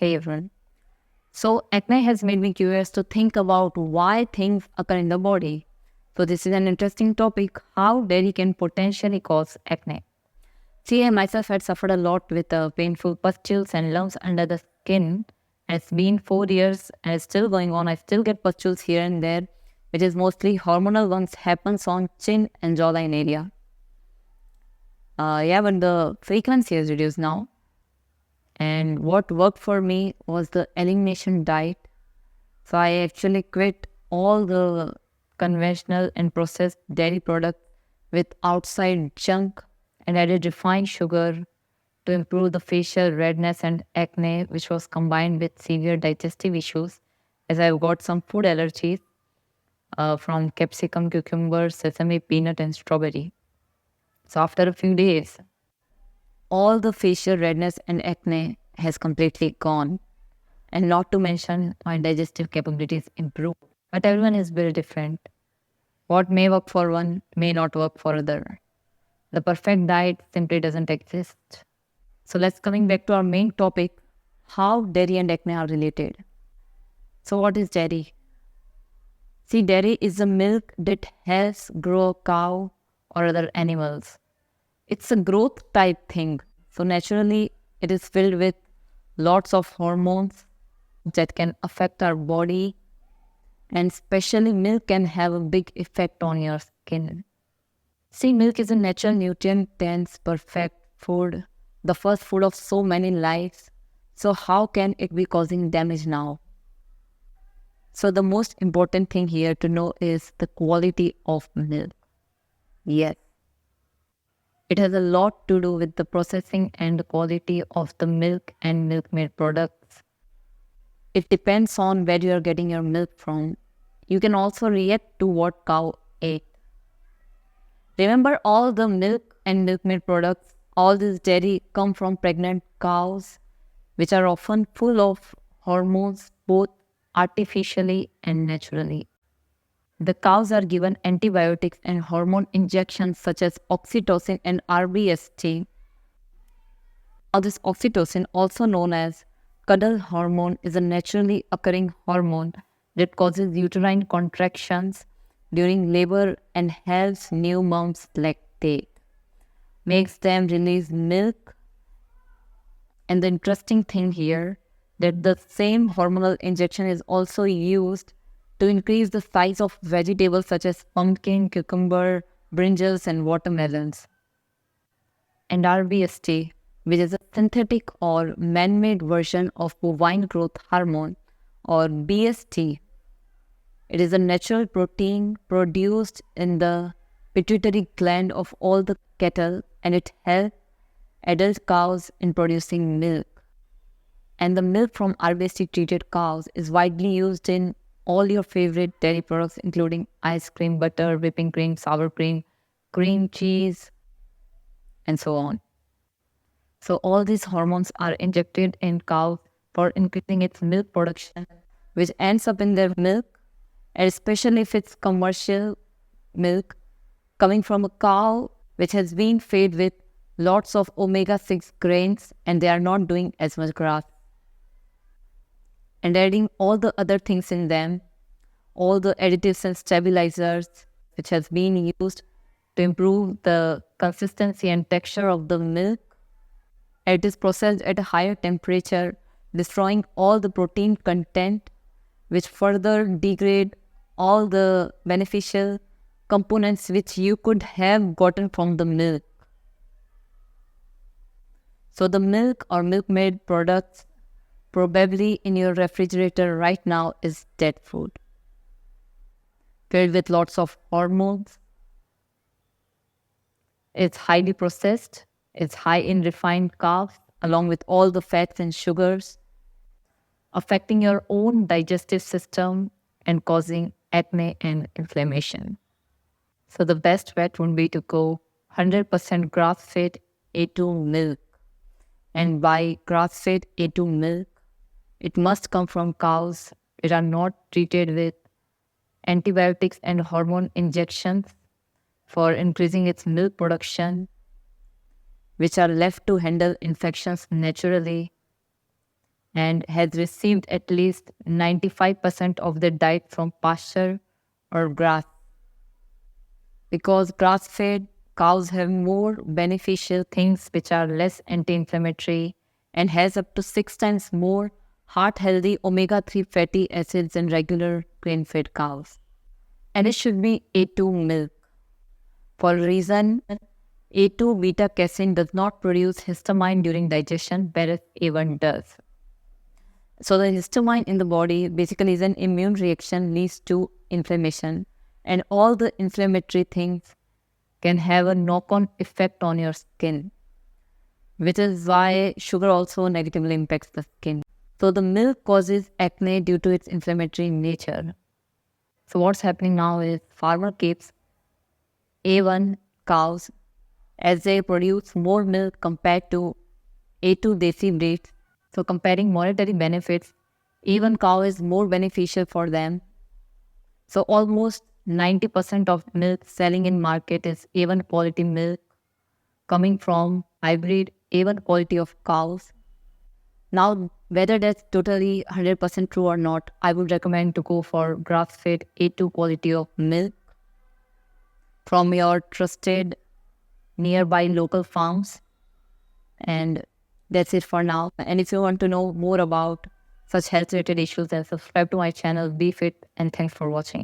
Hey everyone. So, acne has made me curious to think about why things occur in the body. So, this is an interesting topic how dairy can potentially cause acne. See, I myself had suffered a lot with painful pustules and lumps under the skin. It's been 4 years and it's still going on. I still get pustules here and there, which is mostly hormonal ones, happens on chin and jawline area. But the frequency is reduced now. And what worked for me was the elimination diet. So I actually quit all the conventional and processed dairy products with outside junk and added refined sugar to improve the facial redness and acne, which was combined with severe digestive issues as I've got some food allergies from capsicum, cucumber, sesame, peanut, and strawberry. So after a few days, all the facial redness and acne has completely gone. And not to mention, my digestive capabilities improve. But everyone is very different. What may work for one may not work for other. The perfect diet simply doesn't exist. So let's coming back to our main topic, how dairy and acne are related. So what is dairy? See, dairy is the milk that helps grow a cow or other animals. It's a growth type thing. So naturally, it is filled with lots of hormones that can affect our body, and especially milk can have a big effect on your skin. See, milk is a natural nutrient dense, perfect food, the first food of so many lives. So, how can it be causing damage now? So, the most important thing here to know is the quality of milk. Yes, it has a lot to do with the processing and the quality of the milk and milk made products. It depends on where you are getting your milk from. You can also react to what cow ate. Remember, all the milk and milk made products, all this dairy come from pregnant cows, which are often full of hormones, both artificially and naturally. The cows are given antibiotics and hormone injections such as oxytocin and RBST. Now, this oxytocin, also known as cuddle hormone, is a naturally occurring hormone that causes uterine contractions during labor and helps new moms lactate, makes them release milk. And the interesting thing here that the same hormonal injection is also used to increase the size of vegetables such as pumpkin, cucumber, brinjals, and watermelons. And RBST, which is a synthetic or man-made version of bovine growth hormone or BST. It is a natural protein produced in the pituitary gland of all the cattle, and it helps adult cows in producing milk. And the milk from RBST treated cows is widely used in all your favorite dairy products, including ice cream, butter, whipping cream, sour cream cheese, and so on. So all these hormones are injected in cows for increasing its milk production, which ends up in their milk, and especially if it's commercial milk coming from a cow which has been fed with lots of omega-6 grains and they are not doing as much grass. And adding all the other things in them, all the additives and stabilizers which has been used to improve the consistency and texture of the milk. It is processed at a higher temperature, destroying all the protein content, which further degrade all the beneficial components which you could have gotten from the milk. So the milk or milk-made products probably in your refrigerator right now is dead food, filled with lots of hormones. It's highly processed. It's high in refined carbs, along with all the fats and sugars, affecting your own digestive system and causing acne and inflammation. So the best bet would be to go 100% grass-fed A2 milk. And by grass-fed A2 milk, it must come from cows that are not treated with antibiotics and hormone injections for increasing its milk production, which are left to handle infections naturally, and has received at least 95% of their diet from pasture or grass. Because grass fed cows have more beneficial things which are less anti inflammatory and has up to 6 times more heart healthy omega 3 fatty acids than regular grain fed cows. And it should be A2 milk. For a reason, A2 beta casein does not produce histamine during digestion, whereas A1 does. So the histamine in the body basically is an immune reaction leads to inflammation, and all the inflammatory things can have a knock-on effect on your skin, which is why sugar also negatively impacts the skin. So the milk causes acne due to its inflammatory nature. So what's happening now is farmer keeps A1 cows as they produce more milk compared to A2 desi breeds. So comparing monetary benefits, A1 cow is more beneficial for them. So almost 90% of milk selling in market is A1 quality milk coming from hybrid A1 quality of cows. Now, whether that's totally 100% true or not, I would recommend to go for grass-fed A2 quality of milk from your trusted nearby local farms. And that's it for now. And if you want to know more about such health related issues, then subscribe to my channel, Be Fit, and thanks for watching.